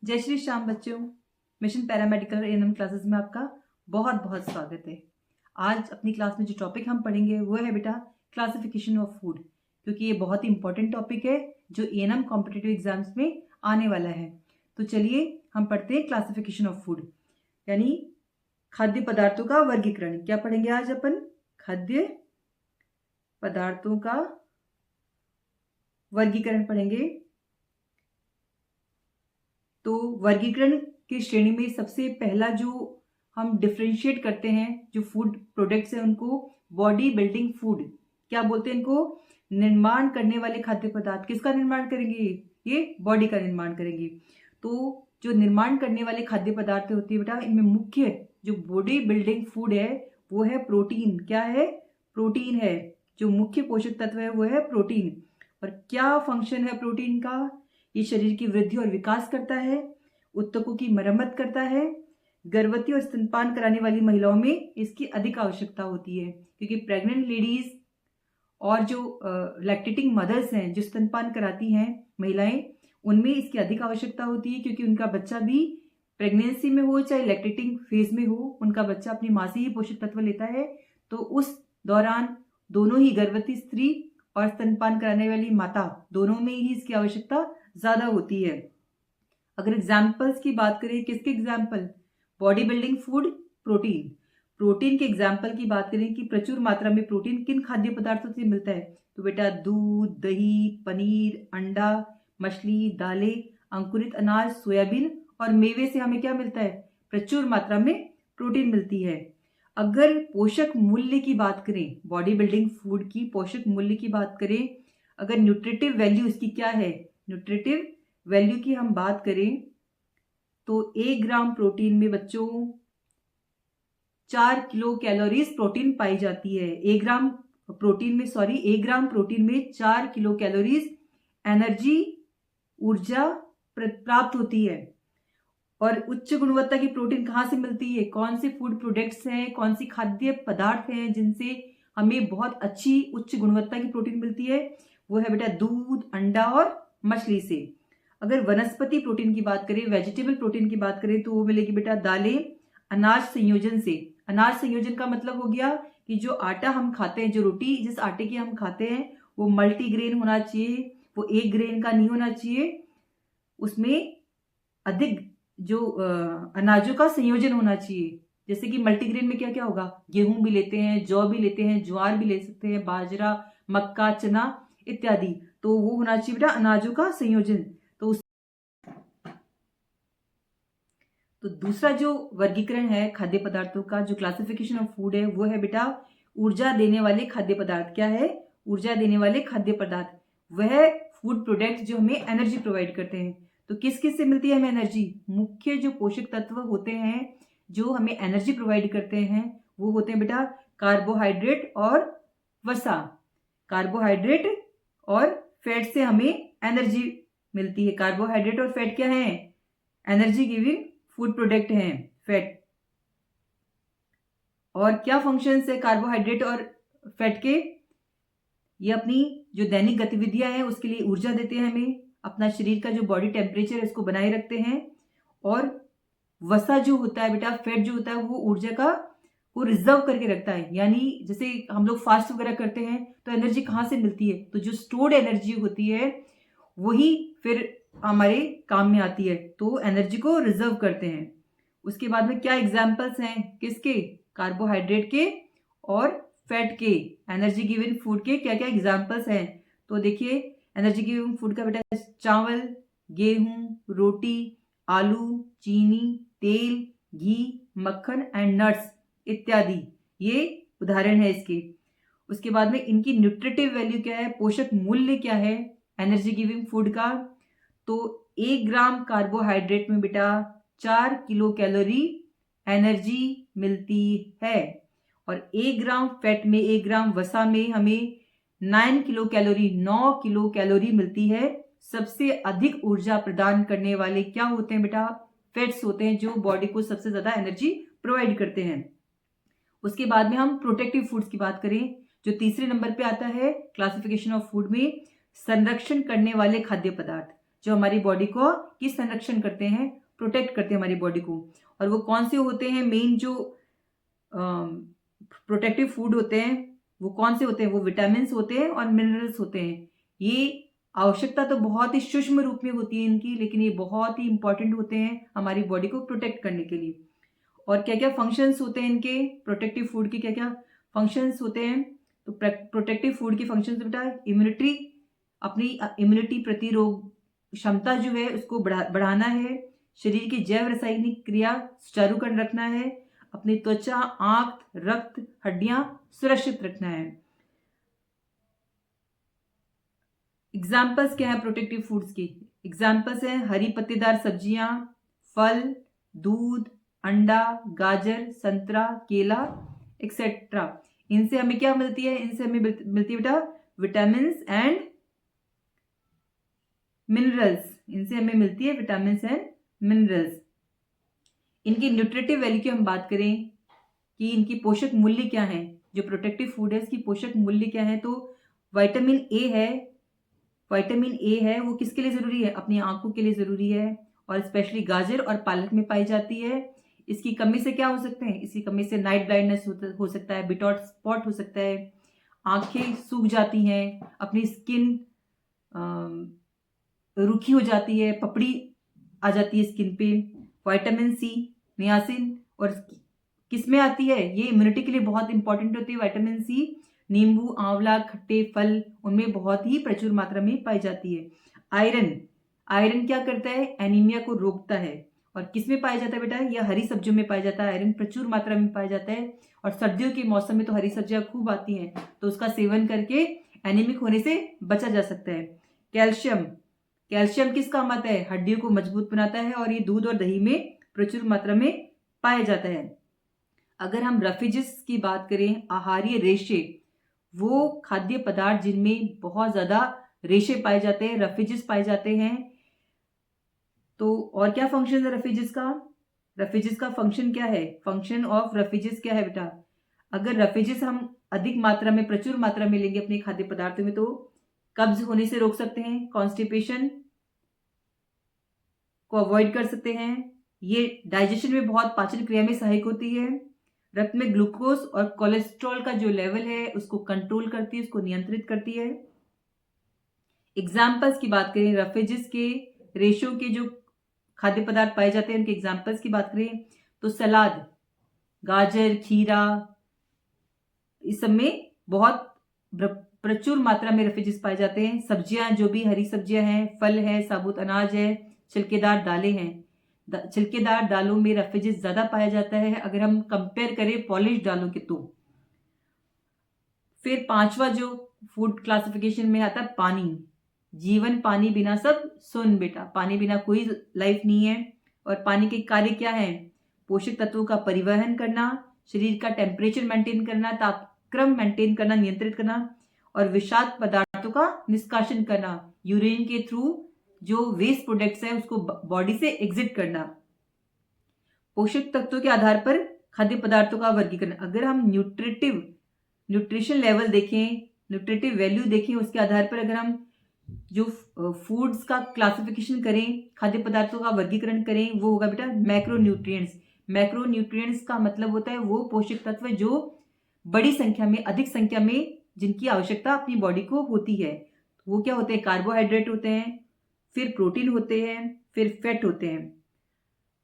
जय श्री श्याम बच्चों। Mission paramedical ANM classes में आपका बहुत बहुत स्वागत है। आज अपनी क्लास में जो टॉपिक हम पढ़ेंगे वो है बेटा क्लासिफिकेशन ऑफ फूड, क्योंकि ये बहुत ही इंपॉर्टेंट टॉपिक है जो एएनएम कॉम्पिटिटिव एग्जाम्स में आने वाला है। तो चलिए हम पढ़ते हैं क्लासिफिकेशन ऑफ फूड, यानी खाद्य पदार्थों का वर्गीकरण। क्या पढ़ेंगे आज अपन? खाद्य पदार्थों का वर्गीकरण पढ़ेंगे। तो वर्गीकरण की श्रेणी में सबसे पहला जो हम डिफ्रेंशिएट करते हैं जो फूड प्रोडक्ट्स हैं उनको बॉडी बिल्डिंग फूड क्या बोलते हैं? इनको निर्माण करने वाले खाद्य पदार्थ। किसका निर्माण करेंगे? ये बॉडी का निर्माण करेंगे। तो जो निर्माण करने वाले खाद्य पदार्थ होती है बेटा, इनमें मुख्य जो बॉडी बिल्डिंग फूड है वो है प्रोटीन। क्या है? प्रोटीन है। जो मुख्य पोषक तत्व है वो है प्रोटीन। और क्या फंक्शन है प्रोटीन का? ये शरीर की वृद्धि और विकास करता है, ऊतकों की मरम्मत करता है। गर्भवती और स्तनपान कराने वाली महिलाओं में इसकी अधिक आवश्यकता होती है, क्योंकि प्रेग्नेंट लेडीज और जो लैक्टेटिंग मदर्स हैं, जो स्तनपान कराती हैं महिलाएं, उनमें इसकी अधिक आवश्यकता होती है, क्योंकि उनका बच्चा भी प्रेगनेंसी में हो चाहे लैक्टेटिंग फेज में हो, उनका बच्चा अपनी माँ से ही पोषक तत्व लेता है। तो उस दौरान दोनों ही गर्भवती स्त्री और स्तनपान कराने वाली माता दोनों में ही इसकी आवश्यकता ज्यादा होती है। अगर एग्जाम्पल्स की बात करें, किसके example? Body building food, protein. Protein के एग्जाम्पल की बात करें कि प्रचुर मात्रा में प्रोटीन किन खाद्य पदार्थों से मिलता है? तो बेटा दूध, दही, पनीर, अंडा, मछली, दालें, अंकुरित अनाज, सोयाबीन और मेवे से हमें क्या मिलता है? प्रचुर मात्रा में प्रोटीन मिलती है। अगर पोषक मूल्य की बात करें, बॉडी बिल्डिंग फूड की पोषक मूल्य की बात करें, अगर न्यूट्रिटिव वैल्यू इसकी क्या है, न्यूट्रिटिव वैल्यू की हम बात करें तो 1 ग्राम प्रोटीन में बच्चों 4 किलो कैलोरीज प्रोटीन पाई जाती है। 1 ग्राम प्रोटीन में 4 किलो कैलोरीज एनर्जी, ऊर्जा प्राप्त होती है। और उच्च गुणवत्ता की प्रोटीन कहाँ से मिलती है? कौन से फूड प्रोडक्ट्स हैं, कौन सी खाद्य पदार्थ हैं जिनसे हमें बहुत अच्छी उच्च गुणवत्ता की प्रोटीन मिलती है? वो है बेटा दूध, अंडा और मछली से। अगर वनस्पति प्रोटीन की बात करें, वेजिटेबल प्रोटीन की बात करें, तो वो मिलेगी बेटा दालें, अनाज संयोजन से। अनाज संयोजन का मतलब हो गया कि जो आटा हम खाते हैं, जो रोटी जिस आटे की हम खाते हैं वो मल्टीग्रेन होना चाहिए, वो एक ग्रेन का नहीं होना चाहिए। उसमें अधिक जो अनाजों का संयोजन होना चाहिए। जैसे कि मल्टीग्रेन में क्या क्या होगा? गेहूं भी लेते हैं, जौ भी लेते हैं, ज्वार भी ले सकते हैं, बाजरा, मक्का, चना इत्यादि। तो वो होना चाहिए बेटा अनाजों का संयोजन। तो दूसरा जो वर्गीकरण है खाद्य पदार्थों का, जो क्लासिफिकेशन ऑफ फूड है, वो है बेटा ऊर्जा देने वाले खाद्य पदार्थ। क्या है? ऊर्जा देने वाले खाद्य पदार्थ। वह फूड प्रोडक्ट जो हमें एनर्जी प्रोवाइड करते हैं। तो किस किस से मिलती है हमें एनर्जी? मुख्य जो पोषक तत्व होते हैं जो हमें एनर्जी प्रोवाइड करते हैं वो होते हैं बेटा कार्बोहाइड्रेट और वसा। कार्बोहाइड्रेट और फैट से हमें एनर्जी मिलती है। कार्बोहाइड्रेट और फैट क्या है? एनर्जी गिविंग फूड प्रोडक्ट हैं फैट। और क्या फंक्शंस है कार्बोहाइड्रेट और फैट के? ये अपनी जो दैनिक गतिविधियां हैं उसके लिए ऊर्जा देते हैं हमें, अपना शरीर का जो बॉडी टेम्परेचर है इसको बनाए रखते हैं। और वसा जो होता है बेटा, फैट जो होता है, वो ऊर्जा का को रिजर्व करके रखता है। यानी जैसे हम लोग फास्ट वगैरह करते हैं तो एनर्जी कहाँ से मिलती है? तो जो स्टोर्ड एनर्जी होती है वही फिर हमारे काम में आती है, तो एनर्जी को रिजर्व करते हैं। उसके बाद में क्या एग्जाम्पल्स हैं? किसके? कार्बोहाइड्रेट के और फैट के, एनर्जी गिविंग फूड के क्या क्या एग्जाम्पल्स हैं? तो देखिए एनर्जी गिविंग फूड का बेटा चावल, गेहूं, रोटी, आलू, चीनी, तेल, घी, मक्खन एंड नट्स इत्यादि, ये उदाहरण है इसके। उसके बाद में इनकी न्यूट्रिटिव वैल्यू क्या है, पोषक मूल्य क्या है एनर्जी गिविंग फूड का? तो 1 ग्राम कार्बोहाइड्रेट में बेटा 4 किलो कैलोरी एनर्जी मिलती है। और 1 ग्राम फैट में, 1 ग्राम वसा में हमें 9 किलो कैलोरी मिलती है। सबसे अधिक ऊर्जा प्रदान करने वाले क्या होते हैं बेटा? फैट्स होते हैं, जो बॉडी को सबसे ज्यादा एनर्जी प्रोवाइड करते हैं। उसके बाद में हम प्रोटेक्टिव फूड्स की बात करें, जो तीसरे नंबर पे आता है क्लासिफिकेशन ऑफ फूड में, संरक्षण करने वाले खाद्य पदार्थ। जो हमारी बॉडी को की संरक्षण करते हैं, प्रोटेक्ट करते हैं हमारी बॉडी को। और वो कौन से होते हैं मेन जो प्रोटेक्टिव फूड होते हैं, वो कौन से होते हैं? वो विटामिन होते हैं और मिनरल्स होते हैं। ये आवश्यकता तो बहुत ही सूक्ष्म रूप में होती है इनकी, लेकिन ये बहुत ही इंपॉर्टेंट होते हैं हमारी बॉडी को प्रोटेक्ट करने के लिए। और क्या क्या फंक्शंस होते हैं इनके, प्रोटेक्टिव फूड के क्या क्या फंक्शंस होते हैं? तो प्रोटेक्टिव फूड की फंक्शंस बेटा, इम्यूनिटी, अपनी इम्यूनिटी प्रतिरोग क्षमता जो है उसको बढ़ाना है, शरीर की जैव रासायनिक क्रिया सुचारू कर रखना है, अपनी त्वचा, आंख, रक्त, हड्डियां सुरक्षित रखना है। एग्जाम्पल्स क्या है प्रोटेक्टिव फूड्स की? एग्जाम्पल्स हैं हरी पत्तेदार सब्जियां, फल, दूध, अंडा, गाजर, संतरा, केला एक्सेट्रा। इनसे हमें क्या मिलती है? इनसे हमें मिलती है बेटा विटामिन एंड मिनरल्स। इनसे हमें मिलती है विटामिन एंड मिनरल्स। इनकी न्यूट्रिटिव वैल्यू की हम बात करें कि इनकी पोषक मूल्य क्या है, जो प्रोटेक्टिव फूड है इसकी पोषक मूल्य क्या है, तो विटामिन ए है। विटामिन ए है वो किसके लिए जरूरी है? अपनी आंखों के लिए जरूरी है, और स्पेशली गाजर और पालक में पाई जाती है। इसकी कमी से क्या हो सकते हैं? इसकी कमी से नाइट ब्लाइंडनेस हो सकता है, बिटॉट स्पॉट हो सकता है, आंखें सूख जाती हैं, अपनी स्किन रूखी हो जाती है, पपड़ी आ जाती है स्किन पे। विटामिन सी, नियासिन, और किस में आती है? ये इम्यूनिटी के लिए बहुत इंपॉर्टेंट होती है विटामिन सी। नींबू, आंवला, खट्टे फल, उनमें बहुत ही प्रचुर मात्रा में पाई जाती है। आयरन, आयरन क्या करता है? एनीमिया को रोकता है। और किस में पाया जाता है बेटा? यह हरी सब्जियों में पाया जाता है, आयरन प्रचुर मात्रा में पाया जाता है। और सर्दियों के मौसम में तो हरी सब्जियां खूब आती हैं, तो उसका सेवन करके एनीमिक होने से बचा जा सकता है। कैल्शियम, कैल्शियम किस काम आता है? हड्डियों को मजबूत बनाता है, और ये दूध और दही में प्रचुर मात्रा में पाया जाता है। अगर हम रेफिजेस की बात करें, आहारीय रेशे, वो खाद्य पदार्थ जिनमें बहुत ज्यादा रेशे पाए जाते हैं, रेफिजेस पाए जाते हैं। तो और क्या फंक्शन है रेफिजेस का? रेफिजेस का फंक्शन क्या है? फंक्शन ऑफ रेफिजेस क्या है बेटा? अगर रेफिजेस हम अधिक मात्रा में, प्रचुर मात्रा में लेंगे अपने खाद्य पदार्थों में, तो कब्ज होने से रोक सकते हैं, कॉन्स्टिपेशन को अवॉइड कर सकते हैं। ये डाइजेशन में बहुत, पाचन क्रिया में सहायक होती है। रक्त में ग्लूकोज और कोलेस्ट्रॉल का जो लेवल है उसको कंट्रोल करती है, उसको नियंत्रित करती है। एग्जाम्पल्स की बात करें, रेफिजेस के रेशो के जो खाद्य पदार्थ पाए जाते हैं उनके एग्जाम्पल्स की बात करें तो सलाद, गाजर, खीरा, इस सब में बहुत प्रचुर मात्रा में रेफिजेस पाए जाते हैं। सब्जियां, जो भी हरी सब्जियां हैं, फल है, साबुत अनाज है, छिलकेदार दालें हैं, छिलकेदार दालों में रेफिजेस ज्यादा पाया जाता है अगर हम कंपेयर करें पॉलिश दालों के तो। फिर पांचवा जो फूड क्लासिफिकेशन में आता है पानी। जीवन पानी बिना सब सुन बेटा, पानी बिना कोई लाइफ नहीं है। और पानी के कार्य क्या है? पोषक तत्वों का परिवहन करना, शरीर का टेम्परेचर मेंटेन करना, तापक्रम मेंटेन करना, नियंत्रित करना, और विषाक्त पदार्थों का निष्कासन करना, यूरिन के थ्रू जो वेस्ट प्रोडक्ट्स है उसको बॉडी से एग्जिट करना। पोषक तत्वों के आधार पर खाद्य पदार्थों का वर्गीकरण। अगर हम न्यूट्रिशन लेवल देखें, न्यूट्रिटिव वैल्यू देखें, उसके आधार पर अगर हम जो फूड्स का क्लासिफिकेशन करें, खाद्य पदार्थों का वर्गीकरण करें, वो होगा बेटा मैक्रोन्यूट्रिएंट्स। मैक्रोन्यूट्रिएंट्स का मतलब होता है वो पोषक तत्व जो बड़ी संख्या में, अधिक संख्या में जिनकी आवश्यकता अपनी बॉडी को होती है। वो क्या होते हैं? कार्बोहाइड्रेट होते हैं, फिर प्रोटीन होते हैं, फिर फैट होते हैं।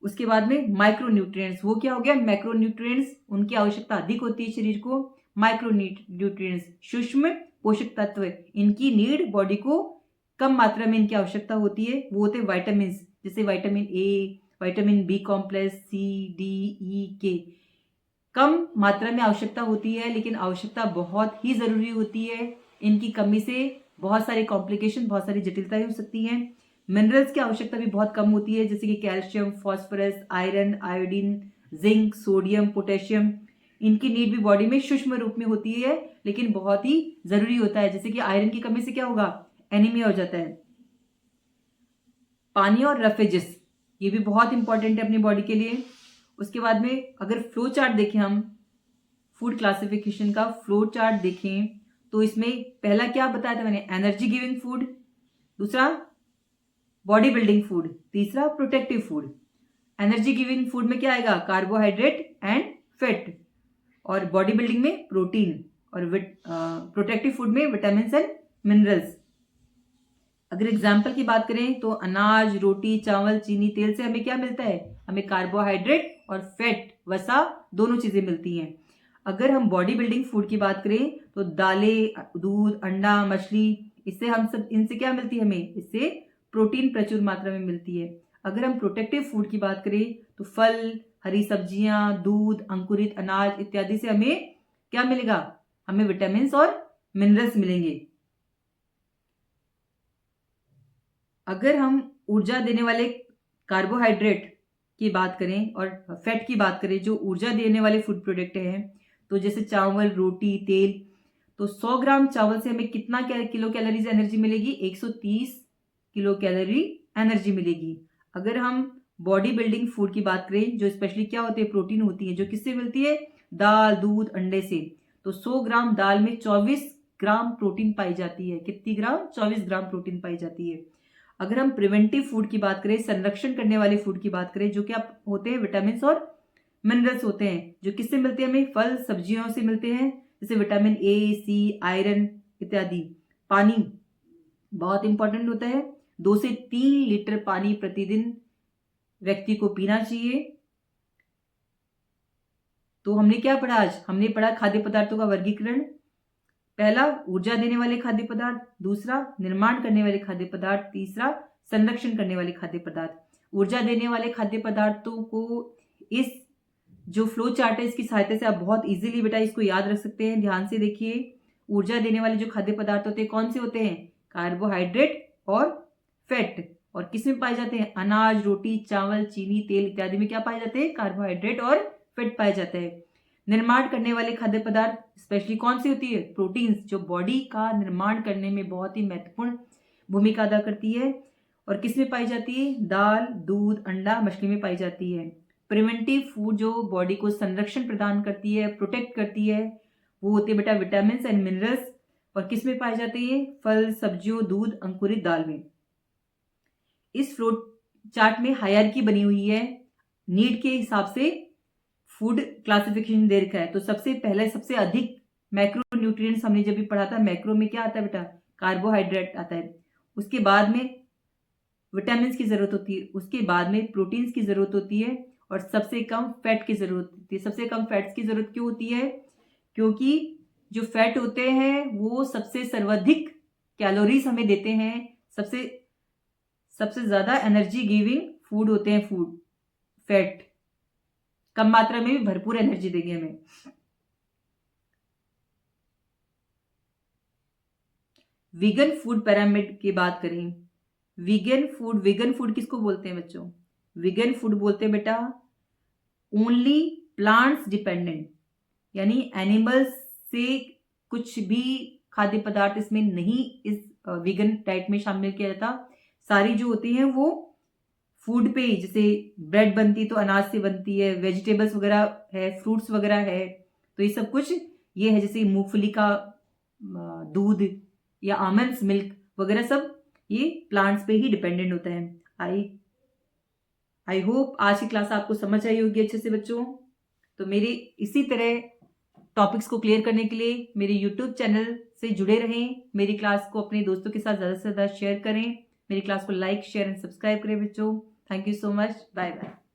उसके बाद में माइक्रोन्यूट्रिएंट्स, वो क्या हो गया? मैक्रोन्यूट्रिएंट्स, उनकी आवश्यकता अधिक होती है शरीर को। माइक्रोन्यूट्रिएंट्स सूक्ष्म पोषक तत्व, इनकी नीड बॉडी को कम मात्रा में इनकी आवश्यकता होती है, वो होते हैं विटामिन, जैसे vitamin A, vitamin B complex, C, D, E, K. कम मात्रा में आवश्यकता होती है, लेकिन आवश्यकता बहुत ही जरूरी होती है। इनकी कमी से बहुत सारे कॉम्प्लिकेशन, बहुत सारी जटिलताएं हो सकती हैं। मिनरल्स की आवश्यकता भी बहुत कम होती है, जैसे कि calcium, phosphorus, iron, iodine, zinc, sodium, potassium. इनकी नीड भी बॉडी में सूक्ष्म रूप में होती है, लेकिन बहुत ही जरूरी होता है। जैसे कि आयरन की कमी से क्या होगा? एनीमिया हो जाता है। पानी और रेफिजेस, ये भी बहुत इंपॉर्टेंट है अपनी बॉडी के लिए। उसके बाद में अगर फ्लो चार्ट देखें, हम फूड क्लासिफिकेशन का फ्लो चार्ट देखें, तो इसमें पहला क्या बताया था मैंने? Energy giving food. दूसरा बॉडी बिल्डिंग फूड, तीसरा protective food. Energy giving food में क्या आएगा? कार्बोहाइड्रेट एंड फैट, और बॉडी बिल्डिंग में प्रोटीन, और प्रोटेक्टिव फूड में विटामिन एंड मिनरल्स। अगर एग्जाम्पल की बात करें तो अनाज, रोटी, चावल, चीनी, तेल से हमें क्या मिलता है? हमें कार्बोहाइड्रेट और फैट, वसा, दोनों चीजें मिलती हैं। अगर हम बॉडी बिल्डिंग फूड की बात करें तो दालें, दूध, अंडा, मछली, इससे हम सब, इनसे क्या मिलती है हमें? इससे प्रोटीन प्रचुर मात्रा में मिलती है। अगर हम प्रोटेक्टिव फूड की बात करें तो फल, हरी सब्जियां, दूध, अंकुरित अनाज इत्यादि से हमें क्या मिलेगा? हमें विटामिन और मिनरल्स मिलेंगे। अगर हम ऊर्जा देने वाले कार्बोहाइड्रेट की बात करें और फैट की बात करें, जो ऊर्जा देने वाले फूड प्रोडक्ट हैं, तो जैसे चावल, रोटी, तेल, तो 100 ग्राम चावल से हमें कितना किलो कैलोरीज एनर्जी मिलेगी? 130 किलो कैलोरी एनर्जी मिलेगी। अगर हम बॉडी बिल्डिंग फूड की बात करें, जो स्पेशली क्या होती है? प्रोटीन होती है, जो किससे मिलती है? दाल, दूध, अंडे से। तो 100 ग्राम दाल में 24 ग्राम प्रोटीन पाई जाती है। कितनी ग्राम? 24 ग्राम प्रोटीन पाई जाती है। अगर हम प्रिवेंटिव फूड की बात करें, संरक्षण करने वाले फूड की बात करें, जो क्या होते हैं? विटामिन और मिनरल्स होते हैं, जो किससे मिलते हैं? हमें फल, सब्जियों से मिलते हैं, जैसे विटामिन ए, सी, आयरन इत्यादि। पानी बहुत इंपॉर्टेंट होता है। 2 से 3 लीटर पानी प्रतिदिन व्यक्ति को पीना चाहिए। तो हमने क्या पढ़ा आज? हमने पढ़ा खाद्य पदार्थों का वर्गीकरण। पहला, ऊर्जा देने वाले खाद्य पदार्थ, दूसरा, निर्माण करने वाले खाद्य पदार्थ, तीसरा, संरक्षण करने वाले खाद्य पदार्थ। ऊर्जा देने वाले खाद्य पदार्थों को इस जो फ्लो चार्ट है, इसकी सहायता से आप बहुत इजीली बेटा इसको याद रख सकते हैं। ध्यान से देखिए, ऊर्जा देने वाले जो खाद्य पदार्थ होते हैं कौन से होते हैं? कार्बोहाइड्रेट और फैट। और किस में पाए जाते हैं? अनाज, रोटी, चावल, चीनी, तेल इत्यादि में क्या पाए जाते हैं? कार्बोहाइड्रेट और फैट पाए जाते हैं। निर्माण करने वाले खाद्य पदार्थ स्पेशली कौन सी होती है? प्रोटीन्स, जो बॉडी का निर्माण करने में बहुत ही महत्वपूर्ण भूमिका अदा करती है। और किस में पाई जाती है? दाल, दूध, अंडा, मछली में पाई जाती है। प्रिवेंटिव फूड जो बॉडी को संरक्षण प्रदान करती है, प्रोटेक्ट करती है, वो होते बेटा विटामिन एंड मिनरल्स। और किस में पाए जाते हैं? फल, सब्जियों, दूध, अंकुरित दाल में। इस फ्लो चार्ट में हायरार्की बनी हुई है, नीड के हिसाब से फूड क्लासिफिकेशन दे रखा है। तो सबसे पहले सबसे अधिक मैक्रो न्यूट्रिएंट्स हमने जब भी पढ़ा था, मैक्रो में क्या आता है बेटा? कार्बोहाइड्रेट आता है। उसके बाद में विटामिन की जरूरत होती है, उसके बाद में प्रोटीन्स की जरूरत होती है, और सबसे कम फैट की जरूरत होती है। सबसे कम फैट्स की जरूरत क्यों होती है? क्योंकि जो फैट होते हैं वो सबसे सर्वाधिक कैलोरीज हमें देते हैं, सबसे ज्यादा एनर्जी गिविंग फूड होते हैं। फूड फैट कम मात्रा में भी भरपूर एनर्जी देंगे हमें। वीगन फूड पिरामिड की बात करें, वीगन फूड किसको बोलते हैं बच्चों? वीगन फूड बोलते हैं बेटा ओनली प्लांट्स डिपेंडेंट, यानी एनिमल्स से कुछ भी खाद्य पदार्थ इसमें नहीं, इस वीगन डाइट में शामिल किया जाता। सारी जो होती हैं वो फूड पे, जैसे ब्रेड बनती तो अनाज से बनती है, वेजिटेबल्स वगैरह है, फ्रूट्स वगैरह है, तो ये सब कुछ ये है। जैसे मूंगफली का दूध या आमंड्स मिल्क वगैरह सब ये प्लांट्स पे ही डिपेंडेंट होता है। आई होप आज की क्लास आपको समझ आई होगी अच्छे से बच्चों। तो मेरे इसी तरह टॉपिक्स को क्लियर करने के लिए मेरे यूट्यूब चैनल से जुड़े रहें। मेरी क्लास को अपने दोस्तों के साथ ज़्यादा से ज़्यादा शेयर करें। मेरी क्लास को लाइक, शेयर एंड सब्सक्राइब करें बच्चों। Thank you so much. Bye bye.